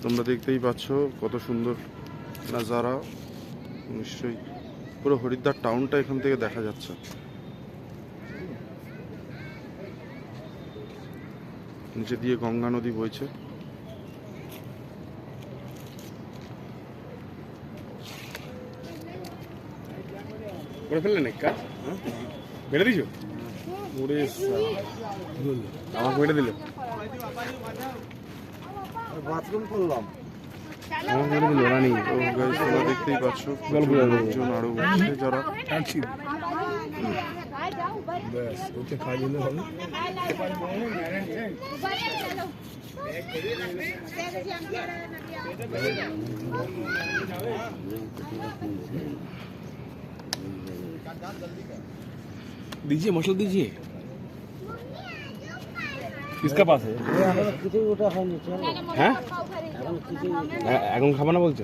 তোমরা দেখতেই পাচ্ছ কত সুন্দর নাজারা। নিশ্চয়ই পুরো হরিদ্বার টাউনটা এখান থেকে দেখা যাচ্ছে। নিচে দিয়ে গঙ্গা নদী বইছে। করে ফেললেন এক কাজ, বেড়ে দিছো আমাকে বেড়ে দিল, বাথরুম করলাম। আমাকে বেড়ে দিল রানি। তো গাইস তোমরা দেখতেই পাচ্ছ লোকজন আরো উঠছে যারা। ব্যাস ওতে খাই দিলে হবে। दीजिए मसला दीजिए। किसका पास है? হ্যাঁ এখন খাবো না বলছো?